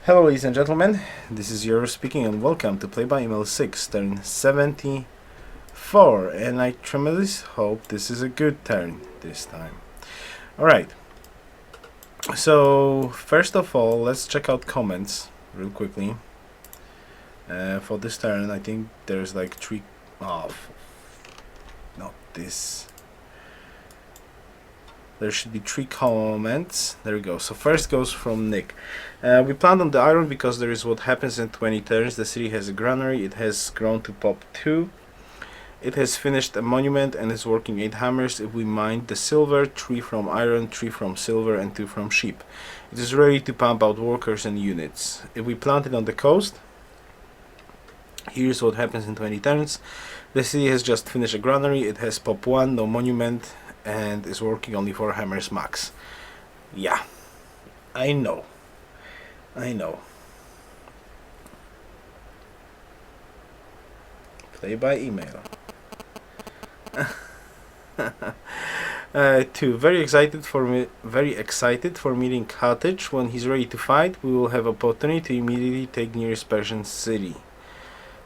Hello ladies and gentlemen, this is Yoruus speaking and welcome to Play by Email 6, turn 74, and I tremendously hope this is a good turn this time. Alright, so first of all, let's check out comments real quickly. For this turn, I think there's like three... oh, not this. There should be 3 comments. There we go. So first goes from Nick. We planned on the iron because there is what happens in 20 turns. The city has a granary. It has grown to pop 2. It has finished a monument and is working 8 hammers. If we mine the silver, 3 from iron, 3 from silver and 2 from sheep. It is ready to pump out workers and units. If we plant it on the coast, here's what happens in 20 turns. The city has just finished a granary. It has pop 1, no monument, and is working only 4 hammers max. Yeah, I know. Play by email. 2. Very excited for meeting Cottage. When he's ready to fight, we will have opportunity to immediately take nearest Persian city.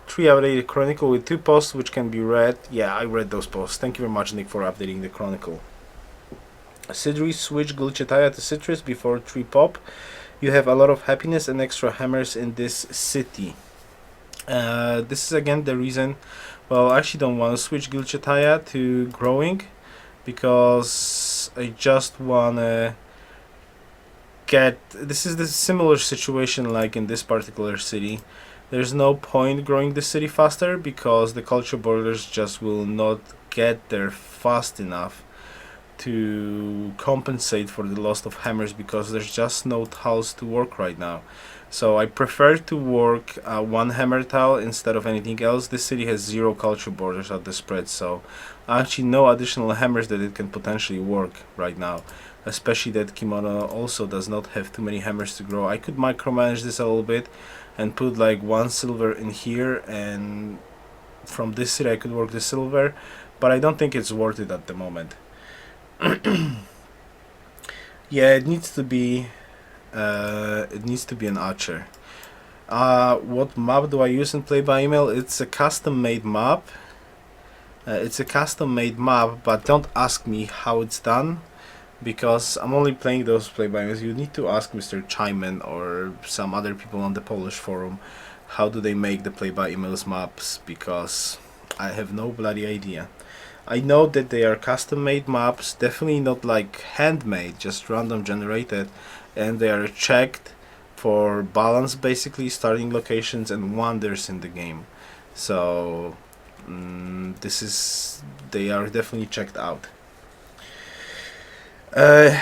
3. Updated chronicle with 2 posts which can be read. Yeah, I read those posts. Thank you very much, Nick, for updating the chronicle. Sidri, switch Gulchetaya to citrus before 3 pop. You have a lot of happiness and extra hammers in this city. This is again the reason. Well, I actually don't want to switch Gulchetaya to growing because I just want to get... This is the similar situation like in this particular city. There's no point growing the city faster because the culture borders just will not get there fast enough to compensate for the loss of hammers because there's just no tiles to work right now. So I prefer to work 1 hammer tile instead of anything else. This city has 0 culture borders at the spread, so actually no additional hammers that it can potentially work right now. Especially that Kimono also does not have too many hammers to grow. I could micromanage this a little bit and put like 1 silver in here, and from this city I could work the silver, but I don't think it's worth it at the moment. Yeah, it needs to be an archer. What map do I use in Play by Email? It's a custom made map. But don't ask me how it's done, because I'm only playing those Play by Emails. You need to ask Mr. Gentelmen or some other people on the Polish forum how do they make the Play by Emails maps, because I have no bloody idea. I know that they are custom made maps, definitely not like handmade, just random generated, and they are checked for balance, basically starting locations and wonders in the game. So they are definitely checked out. I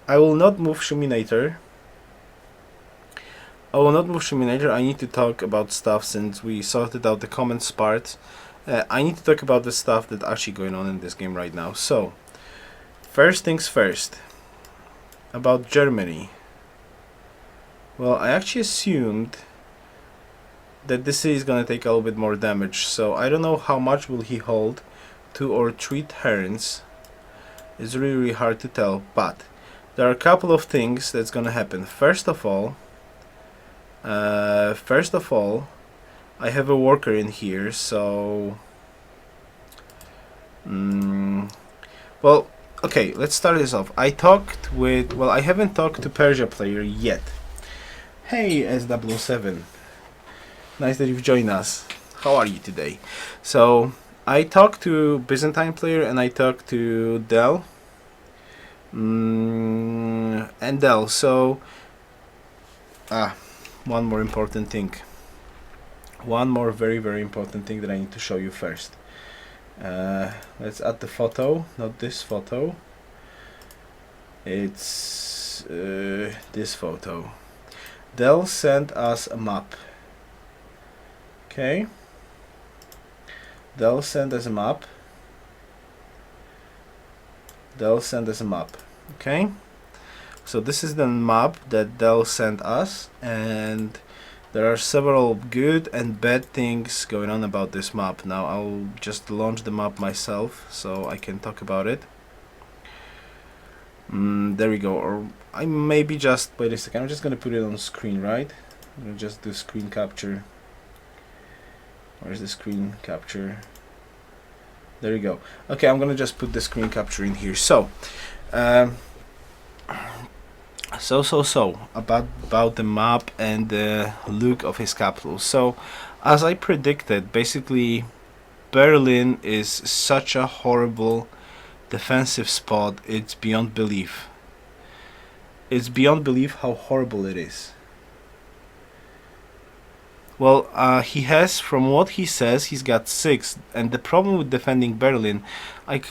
will not move Shuminator. I need to talk about stuff since we sorted out the comments part. I need to talk about the stuff that's actually going on in this game right now. So, first things first, about Germany. Well, I actually assumed that this city is gonna take a little bit more damage, so I don't know how much will he hold. 2 or 3 turns. It's really hard to tell, but there are a couple of things that's gonna happen. First of all, I have a worker in here, so well, okay, let's start this off. I haven't talked to Persia player yet. Hey SW7, nice that you've joined us. How are you today? So I talked to Byzantine player and I talked to Del and Del. So one more very important thing that I need to show you first. Let's add the photo, not this photo. It's this photo. Dell sent us a map. Okay. Dell sent us a map. Okay. So this is the map that Dell sent us, and there are several good and bad things going on about this map. Now I'll just launch the map myself so I can talk about it. There we go. Or I maybe just wait a second. I'm just gonna put it on screen, right? I'm gonna just do screen capture. Where's the screen capture? There you go. Okay, I'm gonna just put the screen capture in here. So, about the map and the look of his capital. So, as I predicted, basically, Berlin is such a horrible defensive spot. It's beyond belief. It's beyond belief how horrible it is. Well, he has, from what he says, he's got 6. And the problem with defending Berlin,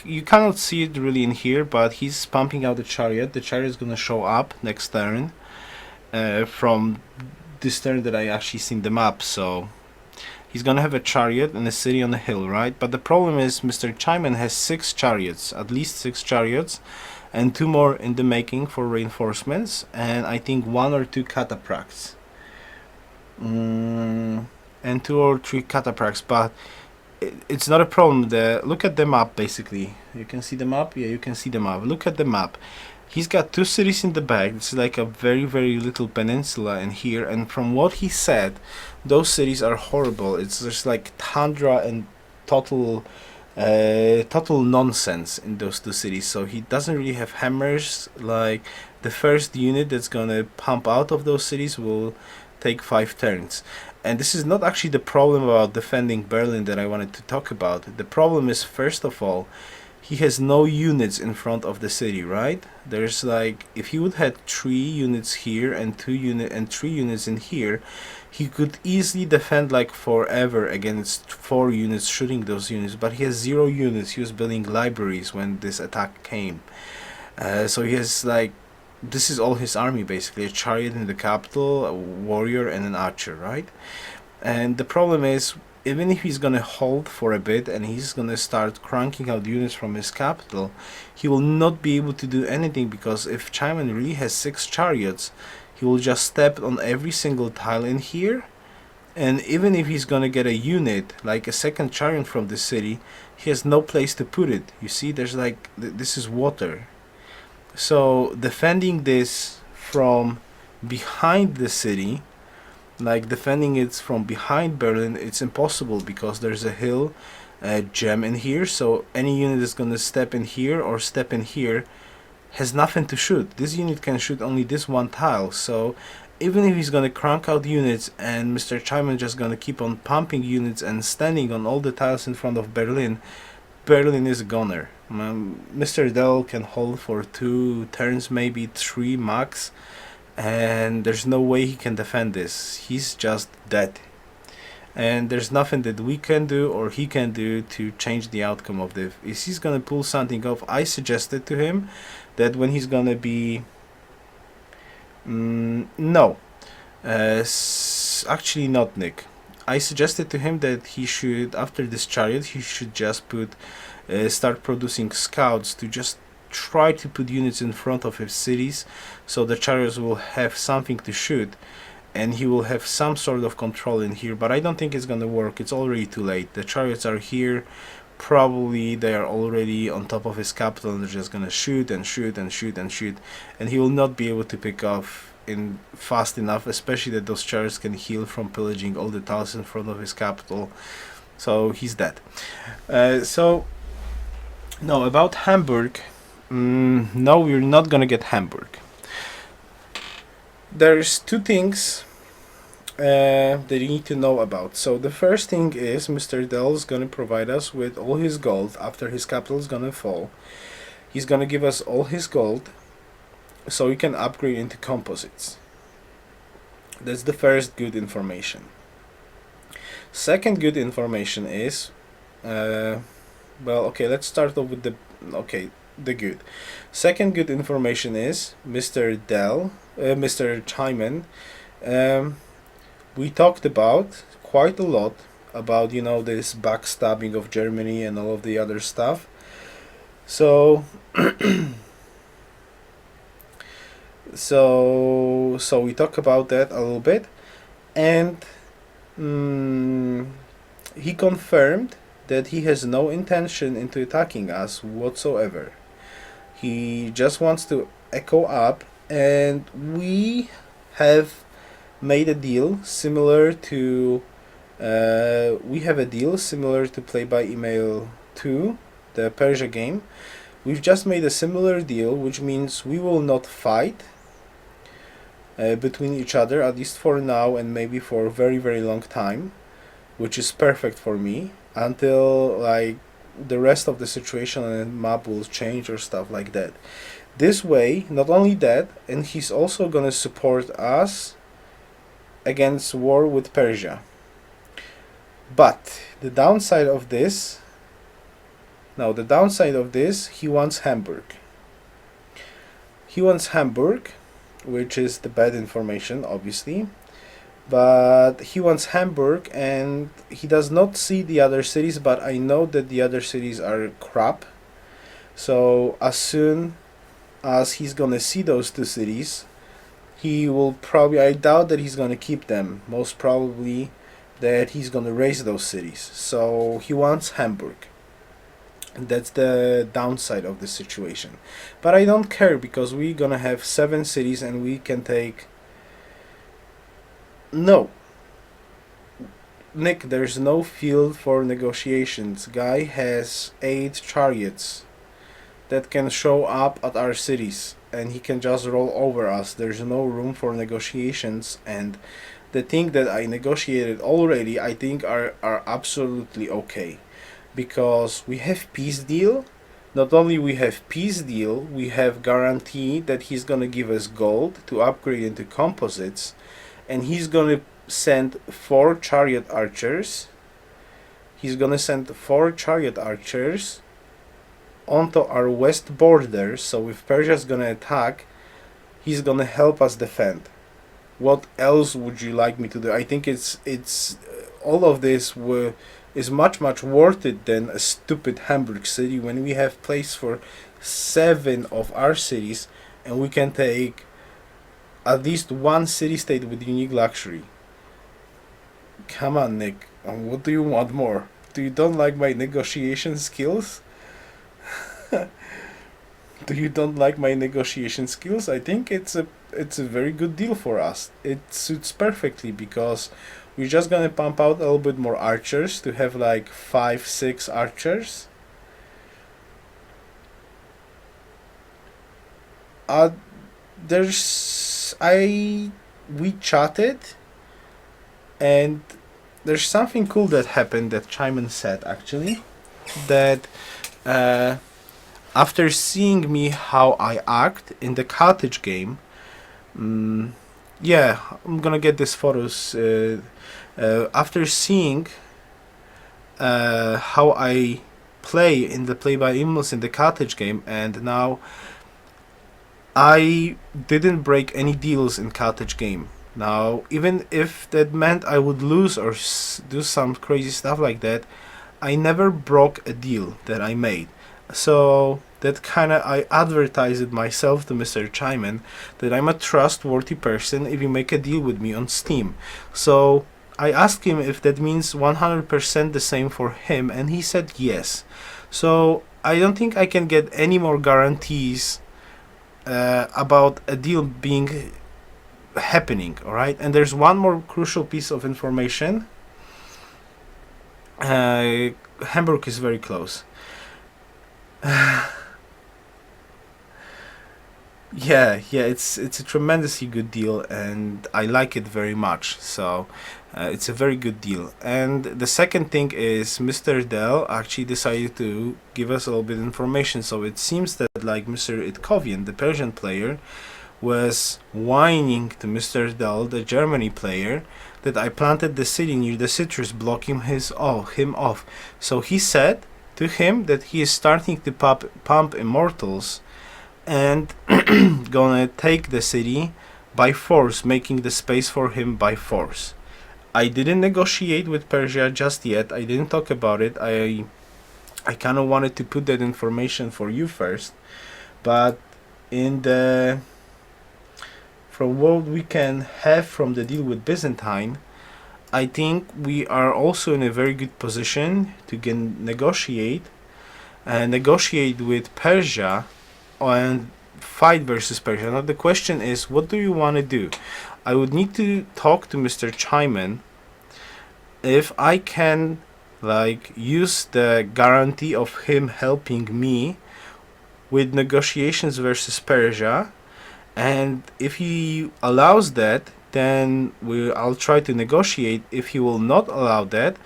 you cannot see it really in here, but he's pumping out the chariot. The chariot is going to show up next turn from this turn that I actually seen the map. So he's going to have a chariot and a city on the hill, right? But the problem is Mr. Gentelmen has 6 chariots, at least 6 chariots, and 2 more in the making for reinforcements, and I think 1 or 2 cataphracts. And 2 or 3 cataphracts, but it's not a problem. Look at the map, basically. You can see the map? Yeah, you can see the map. Look at the map. He's got 2 cities in the back. It's like a very, very little peninsula in here, and from what he said, those cities are horrible. It's just like tundra and total nonsense in those 2 cities. So he doesn't really have hammers. Like, the first unit that's gonna pump out of those cities will take 5 turns. And this is not actually the problem about defending Berlin that I wanted to talk about. The problem is, first of all, he has no units in front of the city, right? There's like, if he would have 3 units here and 3 units in here, he could easily defend like forever against 4 units shooting those units. But he has 0 units. He was building libraries when this attack came. So he has like, this is all his army basically: a chariot in the capital, a warrior, and an archer, right? And the problem is, even if he's gonna hold for a bit and he's gonna start cranking out units from his capital, he will not be able to do anything, because if Gentelmen really has 6 chariots, he will just step on every single tile in here, and even if he's gonna get a unit like a second chariot from the city, he has no place to put it. You see, there's like, this is water. So defending this from behind the city, like defending it from behind Berlin, it's impossible, because there's a hill, a gem in here. So any unit that's gonna step in here or step in here has nothing to shoot. This unit can shoot only this one tile. So even if he's gonna crank out units and Mr. Gentelmen just gonna keep on pumping units and standing on all the tiles in front of Berlin, Berlin is a goner. Mr. Dell can hold for 2 turns, maybe 3 max, and there's no way he can defend this. He's just dead. And there's nothing that we can do or he can do to change the outcome of this. If he's gonna pull something off, I suggested to him that when he's gonna be... no. Actually not, Nick. I suggested to him that he should, after this chariot, he should just start producing scouts to just try to put units in front of his cities, so the chariots will have something to shoot and he will have some sort of control in here. But I don't think it's gonna work. It's already too late. The chariots are here. Probably they are already on top of his capital and they're just gonna shoot and shoot and shoot and shoot, and he will not be able to pick off in fast enough, especially that those chariots can heal from pillaging all the tiles in front of his capital. So he's dead. No, about Hamburg, no, we're not gonna get Hamburg. There's 2 things that you need to know about. So the first thing is, Mr. Dell is gonna provide us with all his gold after his capital is gonna fall. He's gonna give us all his gold so we can upgrade into composites. That's the first good information. Second good information is, well, okay, let's start off with the good. Second good information is Mr. Gentelmen. We talked about quite a lot about, you know, this backstabbing of Germany and all of the other stuff. So so we talk about that a little bit, and he confirmed that he has no intention into attacking us whatsoever. He just wants to echo up, and we have made a deal similar to Play by Email 2, the Persia game. We've just made a similar deal, which means we will not fight between each other, at least for now, and maybe for a very, very long time, which is perfect for me, until like the rest of the situation and map will change or stuff like that. This way, not only that, and he's also gonna support us against war with Persia. But the downside of this, he wants Hamburg. He wants Hamburg, which is the bad information, obviously. But he wants Hamburg, and he does not see the other cities, but I know that the other cities are crap. So as soon as he's gonna see those two cities, he will probably, I doubt that he's gonna keep them. Most probably that he's gonna raise those cities. So he wants Hamburg. And that's the downside of the situation. But I don't care, because we're gonna have 7 cities and we can take... No. Nick, there's no field for negotiations. Guy has 8 chariots that can show up at our cities, and he can just roll over us. There's no room for negotiations, and the thing that I negotiated already, I think are absolutely okay, because we have peace deal. Not only we have peace deal, we have guarantee that he's gonna give us gold to upgrade into composites, and he's gonna send 4 chariot archers. He's gonna send 4 chariot archers onto our west border, so if Persia's gonna attack, he's gonna help us defend. What else would you like me to do? I think it's all of this is much worth it than a stupid Hamburg city, when we have place for 7 of our cities, and we can take at least 1 city-state with unique luxury. Come on, Nick. What do you want more? Do you don't like my negotiation skills? Do you don't like my negotiation skills? I think it's a very good deal for us. It suits perfectly, because we're just gonna pump out a little bit more archers to have like 5-6 archers. We chatted, and there's something cool that happened that Gentelmen said, actually, that after seeing me how I act in the cottage game, yeah, I'm gonna get these photos. After seeing how I play in the play-by emails in the cottage game, and now I didn't break any deals in cottage game. Now, even if that meant I would lose or do some crazy stuff like that, I never broke a deal that I made. So that kinda, I advertised it myself to Mr. Gentelmen that I'm a trustworthy person if you make a deal with me on Steam. So I asked him if that means 100% the same for him, and he said yes. So I don't think I can get any more guarantees about a deal being happening. Alright, and there's one more crucial piece of information. Hamburg is very close. Yeah, it's a tremendously good deal, and I like it very much. So it's a very good deal. And the second thing is, Mr. Dell actually decided to give us a little bit of information. So it seems that like Mr. Itkovian, the Persian player, was whining to Mr. Dell, the Germany player, that I planted the city near the citrus, blocking him off. So he said to him that he is starting to pump immortals and gonna take the city by force, making the space for him by force. I didn't negotiate with Persia just yet. I didn't talk about it. I kind of wanted to put that information for you first, but from what we can have from the deal with Byzantine, I think we are also in a very good position to negotiate with Persia and fight versus Persia. Now the question is, what do you want to do? I would need to talk to Mr. Gentelmen if I can like use the guarantee of him helping me with negotiations versus Persia, and if he allows that, then I'll try to negotiate. If he will not allow that,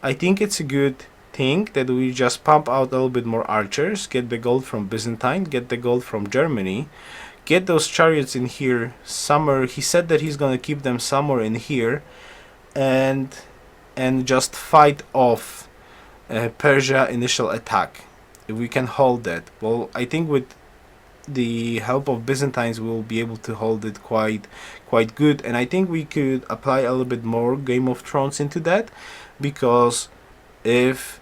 I think it's a good thing that we just pump out a little bit more archers, get the gold from Byzantine, get the gold from Germany, get those chariots in here somewhere. He said that he's gonna keep them somewhere in here, and just fight off Persia initial attack. If we can hold that, well, I think with the help of Byzantines we'll be able to hold it quite good, and I think we could apply a little bit more Game of Thrones into that, because if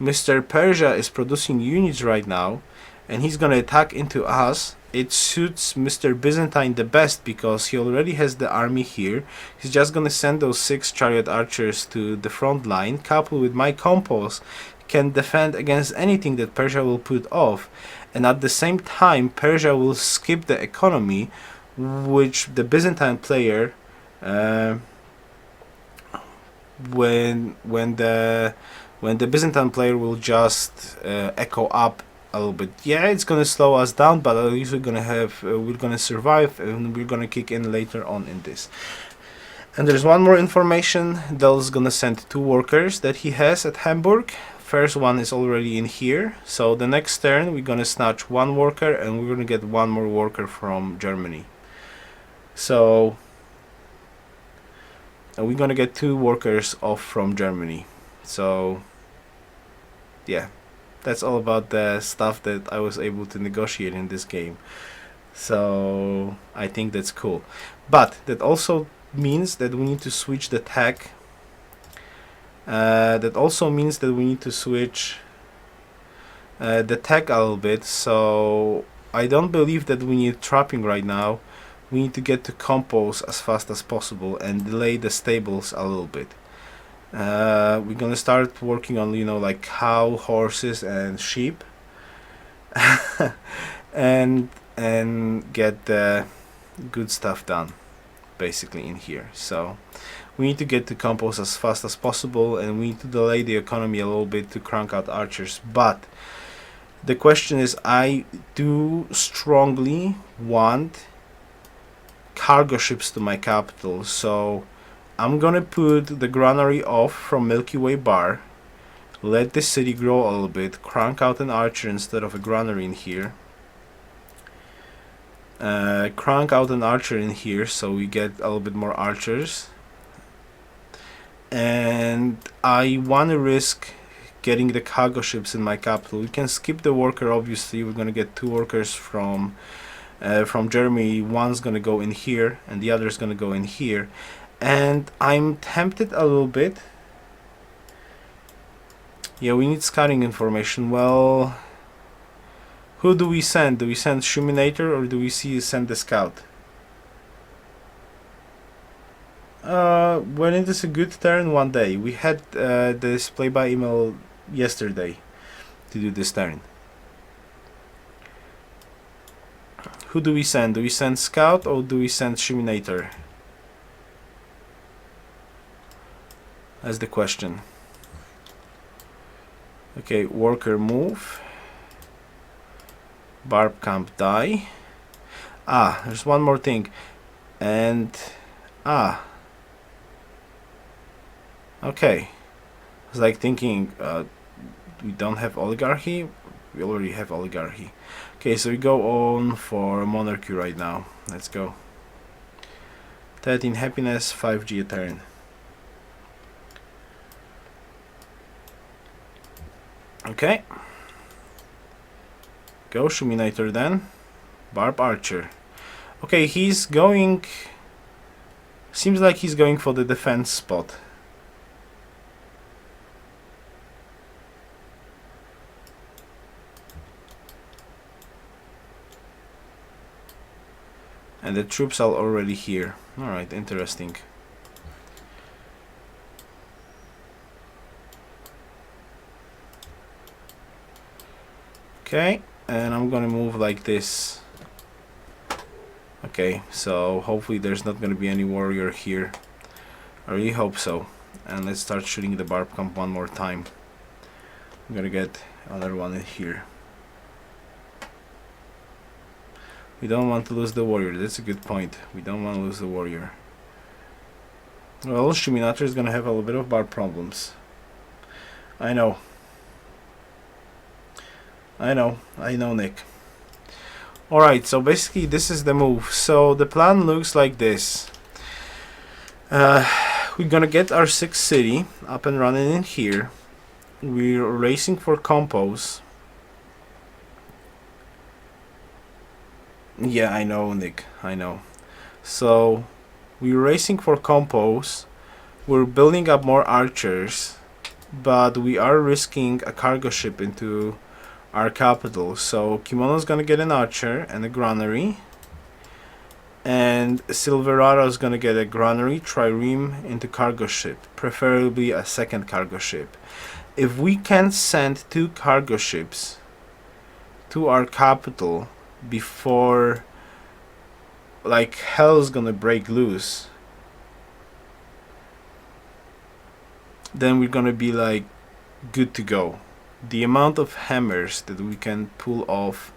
Mr. Persia is producing units right now and he's gonna attack into us, it suits Mr. Byzantine the best because he already has the army here. He's just gonna send those 6 chariot archers to the front line, coupled with my compos can defend against anything that Persia will put off, and at the same time Persia will skip the economy, which the Byzantine player when the Byzantine player will just echo up a little bit. Yeah, it's gonna slow us down, but at least we're gonna survive, and we're gonna kick in later on in this. And there's one more information. Dell's gonna send 2 workers that he has at Hamburg. First one is already in here, so the next turn we're gonna snatch 1 worker and we're gonna get 1 more worker from Germany. So we're gonna get 2 workers off from Germany. So yeah, that's all about the stuff that I was able to negotiate in this game. So I think that's cool, but that also means that we need to switch the tech. That also means that we need to switch the tech a little bit. So I don't believe that we need trapping right now. We need to get to compose as fast as possible and delay the stables a little bit. We're gonna start working on, you know, like cow, horses and sheep and get the good stuff done basically in here. So we need to get to compose as fast as possible, and we need to delay the economy a little bit to crank out archers. But the question is, I do strongly want cargo ships to my capital, so I'm gonna put the granary off from Milky Way Bar, let the city grow a little bit, crank out an archer instead of a granary in here, crank out an archer in here so we get a little bit more archers. And I want to risk getting the cargo ships in my capital. We can skip the worker, obviously. We're gonna get 2 workers from Germany. One's gonna go in here and the other's gonna go in here. And I'm tempted a little bit. Yeah, we need scouting information. Well, who do we send? Do we send Shuminator or do we send the scout? When it is a good turn, one day. We had this play by email yesterday to do this turn. Who do we send? Do we send scout or do we send Shuminator? That's the question. Okay, worker move. Barb camp die. There's one more thing. And okay, I was like thinking, we don't have oligarchy. We already have oligarchy. Okay, so we go on for monarchy right now. Let's go. 13 happiness, 5G a turn. Okay. Go Shuminator then. Barb Archer. Okay, he's going... Seems like he's going for the defense spot. And the troops are already here. Alright, interesting. Okay, and I'm gonna move like this. Okay, so hopefully there's not gonna be any warrior here. I really hope so. And let's start shooting the barb camp one more time. I'm gonna get another one in here. We don't want to lose the warrior. That's a good point. We don't want to lose the warrior. Well, Shuminator is gonna have a little bit of barb problems. I know, Nick. Alright, so basically this is the move. So the plan looks like this. We're gonna get our 6th city up and running in here. We're racing for compos. Yeah, I know, Nick, I know. So we're racing for compos. We're building up more archers, but we are risking a cargo ship into our capital. So Kimono's gonna get an archer and a granary, and Silverado's gonna get a granary, trireme into cargo ship, preferably a 2nd cargo ship. If we can send 2 cargo ships to our capital before like hell's gonna break loose, then we're gonna be like good to go. The amount of hammers that we can pull off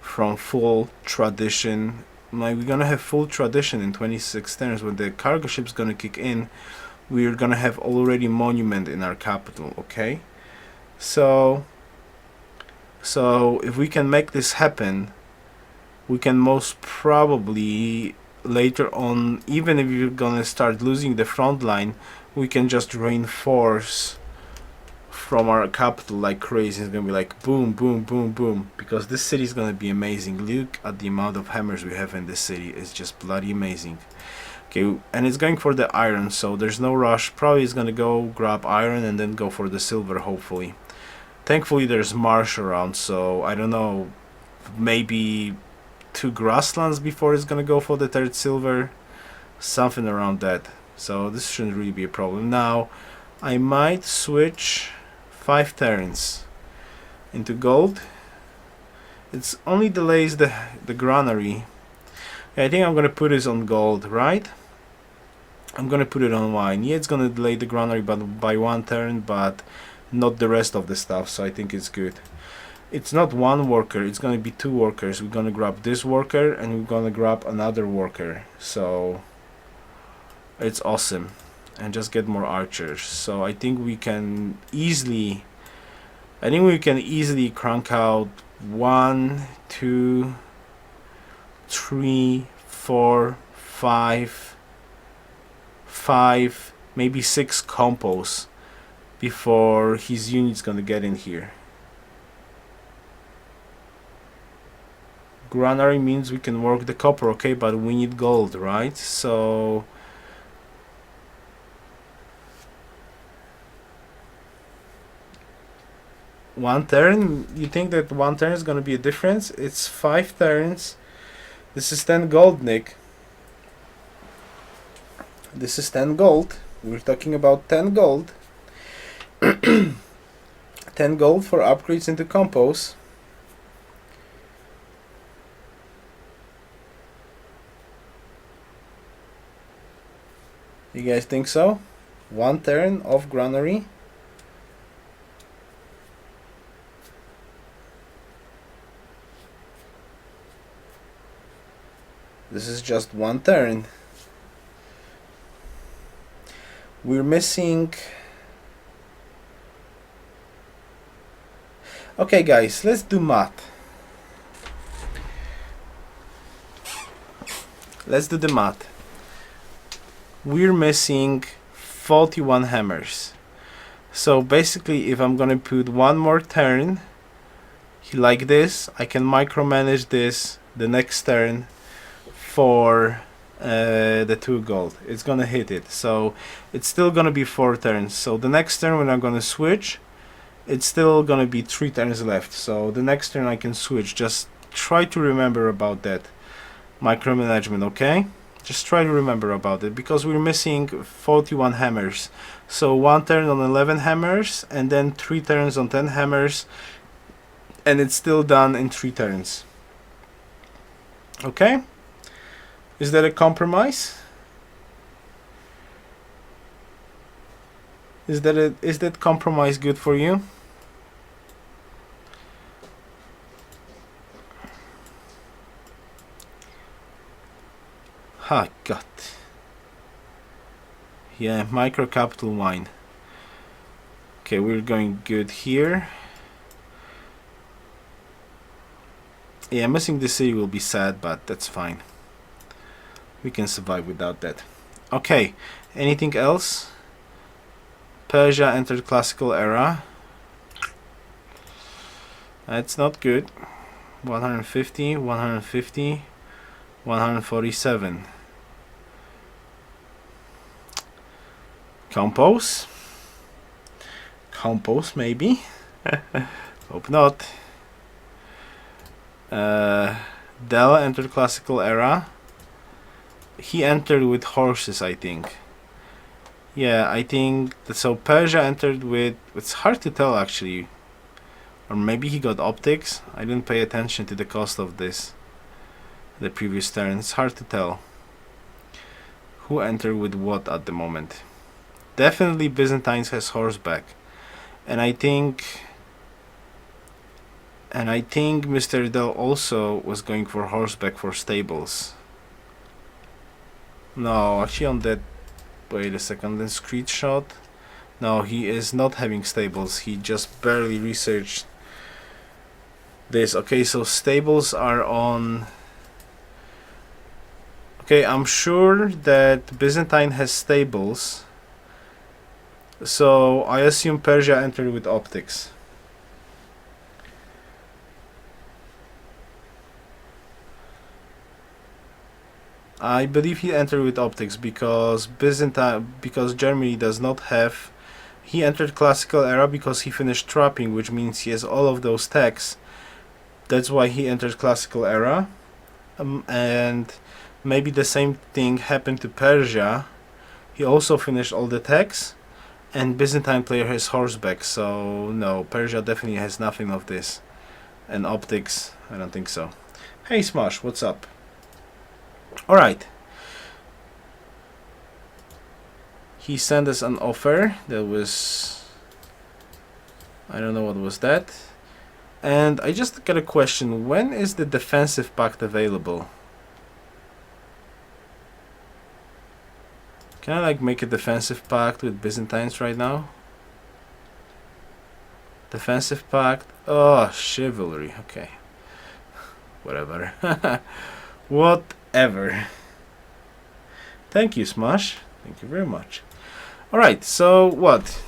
from full tradition, like we're gonna have full tradition in 26 turns. When the cargo ship's gonna kick in, we're gonna have already monument in our capital. Okay, so if we can make this happen, we can most probably later on, even if you're gonna start losing the front line, we can just reinforce from our capital like crazy. It's gonna be like boom, boom, boom, boom, because this city is gonna be amazing. Look at the amount of hammers we have in this city. It's just bloody amazing. Okay, and it's going for the iron, so there's no rush. Probably it's gonna go grab iron and then go for the silver, hopefully. Thankfully there's marsh around, so I don't know, maybe 2 grasslands before it's gonna go for the 3rd silver, something around that. So this shouldn't really be a problem. Now I might switch 5 turns into gold. It's only delays the granary. I think I'm gonna put this on gold, right? I'm gonna put it on wine. Yeah, it's gonna delay the granary by 1 turn, but not the rest of the stuff, so I think it's good. It's not 1 worker, it's gonna be 2 workers. We're gonna grab this worker and we're gonna grab another worker, so it's awesome. And just get more archers. So I think we can easily crank out 1, 2, 3, 4, 5, maybe 6 compos before his unit's gonna get in here. Granary means we can work the copper, okay, but we need gold, right? So one turn, you think that 1 turn is gonna be a difference? It's 5 turns. This is 10 gold, Nick. This is 10 gold. We're talking about 10 gold. 10 gold for upgrades into compos. You guys think so? 1 turn of granary. This is just 1 turn. We're missing. Okay, guys, let's do math. Let's do the math. We're missing 41 hammers. So basically, if I'm gonna put 1 more turn like this, I can micromanage this the next turn for the 2 gold. It's gonna hit it, so it's still gonna be 4 turns. So the next turn when I'm gonna switch, it's still gonna be 3 turns left. So the next turn I can switch. Just try to remember about that micromanagement, okay? Just try to remember about it, because we're missing 41 hammers. So 1 turn on 11 hammers, and then 3 turns on 10 hammers, and it's still done in 3 turns. Okay? Is that a compromise? Is that compromise good for you? Ha, God. Yeah, micro capital mine. Okay, we're going good here. Yeah, missing the city will be sad, but that's fine. We can survive without that. Okay, anything else? Persia entered classical era. That's not good. 150, 150, 147. Compose. Compose, maybe. Hope not. Del entered classical era. He entered with horses, I think. Yeah, I think so. Persia entered with, it's hard to tell actually, or maybe he got optics. I didn't pay attention to the cost of this the previous turn. It's hard to tell who entered with what at the moment. Definitely Byzantines has horseback, and I think Mr. Del also was going for horseback for stables. No, actually on that, wait a second, then screenshot. No, he is not having stables. He just barely researched this. Okay, so stables are on. Okay, I'm sure that Byzantine has stables. So I assume Persia entered with optics. I believe he entered with optics because Germany does not have. He entered classical era because he finished trapping, which means he has all of those techs. That's why he entered classical era. And maybe the same thing happened to Persia. He also finished all the techs, and Byzantine player has horseback. So no, Persia definitely has nothing of this. And optics, I don't think so. Hey Smash, what's up? Alright. He sent us an offer that was, I don't know what was that. And I just got a question. When is the defensive pact available? Can I like make a defensive pact with Byzantines right now? Defensive pact. Oh, chivalry. Okay. Whatever. Whatever. Thank you, Smash. Thank you very much. Alright, so what?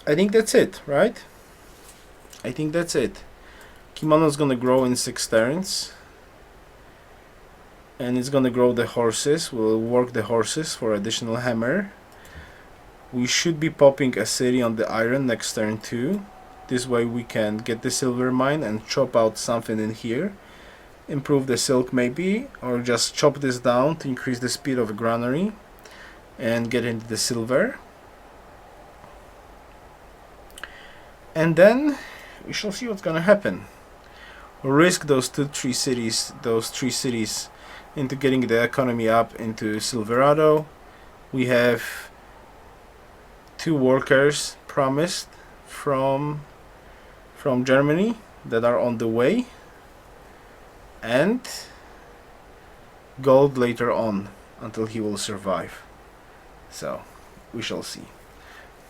I think that's it, right? I think that's it. Kimono's gonna grow in 6 turns. And it's gonna grow the horses. We'll work the horses for additional hammer. We should be popping a city on the iron next turn too. This way we can get the silver mine and chop out something in here. Improve the silk maybe, or just chop this down to increase the speed of a granary and get into the silver. And then we shall see what's gonna happen. We'll risk those 3 cities into getting the economy up into Silverado. We have 2 workers promised from Germany that are on the way, and gold later on until he will survive. So we shall see.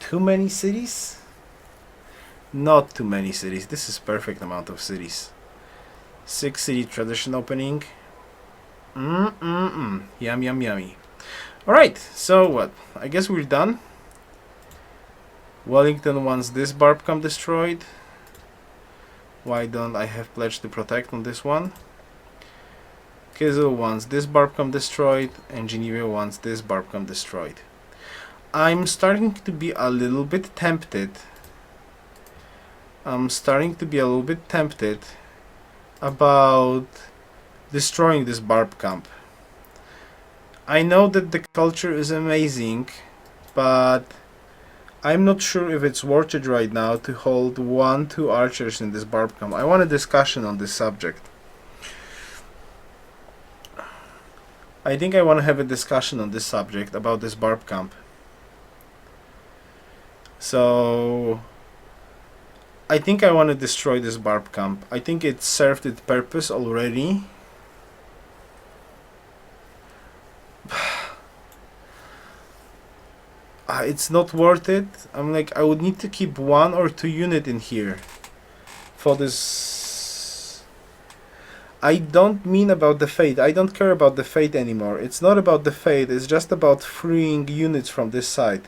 Too many cities? Not too many cities. This is perfect amount of cities. 6 city tradition opening. Yum yum yummy. Alright, so what? I guess we're done. Wellington wants this Barbcom destroyed. Why don't I have pledge to protect on this one? Kizil wants this Barbcom destroyed, and Geneva wants this Barbcom destroyed. I'm starting to be a little bit tempted. About destroying this barb camp. I know that the culture is amazing, but I'm not sure if it's worth it right now to hold 1-2 archers in this barb camp. I want a discussion on this subject. I think I want to have a discussion on this subject about this barb camp. So I think I want to destroy this barb camp. I think it served its purpose already. It's not worth it. I'm like, I would need to keep 1 or 2 units in here for this. I don't mean about the fate. I don't care about the fate anymore. It's not about the fate. It's just about freeing units from this side.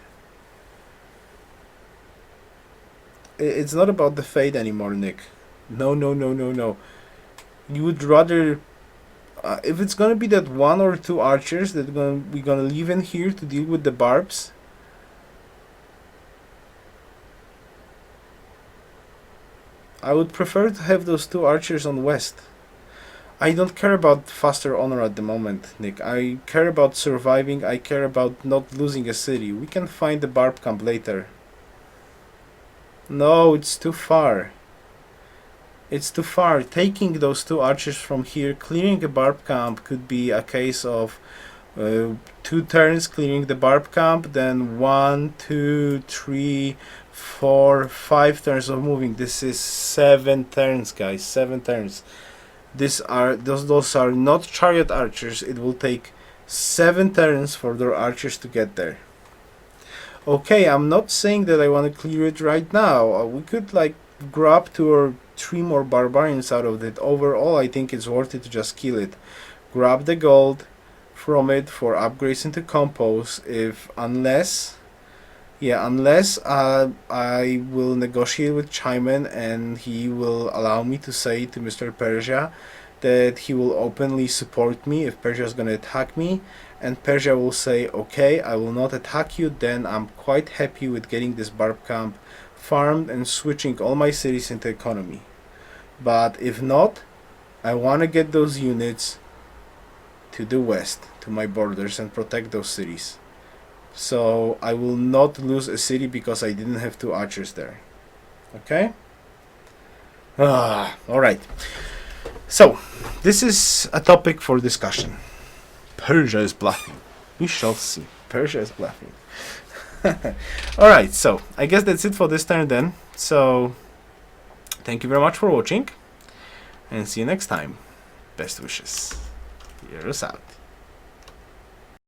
It's not about the fate anymore, Nick. No. You would rather... if it's gonna be that 1 or 2 archers that we're gonna leave in here to deal with the barbs, I would prefer to have those 2 archers on west. I don't care about faster honor at the moment, Nick. I care about surviving. I care about not losing a city. We can find the barb camp later. No, it's too far. It's too far. Taking those 2 archers from here, clearing a barb camp could be a case of 2 turns clearing the barb camp, then 1, 2, 3, 4, 5 turns of moving. This is 7 turns, guys. 7 turns. Those are not chariot archers. It will take 7 turns for their archers to get there. Okay, I'm not saying that I want to clear it right now. We could like grab 2 or 3 more barbarians out of it. Overall, I think it's worth it to just kill it. Grab the gold from it for upgrades into compose. Unless I will negotiate with Gentelmen and he will allow me to say to Mr. Persia that he will openly support me if Persia is going to attack me, and Persia will say, okay, I will not attack you, then I'm quite happy with getting this barb camp farmed and switching all my cities into economy. But if not, I want to get those units to the west, to my borders, and protect those cities. So I will not lose a city because I didn't have 2 archers there. Okay? Alright. So, this is a topic for discussion. Persia is bluffing. We shall see. Persia is bluffing. Alright, so I guess that's it for this turn then. So, thank you very much for watching. And see you next time. Best wishes. Yoruus out.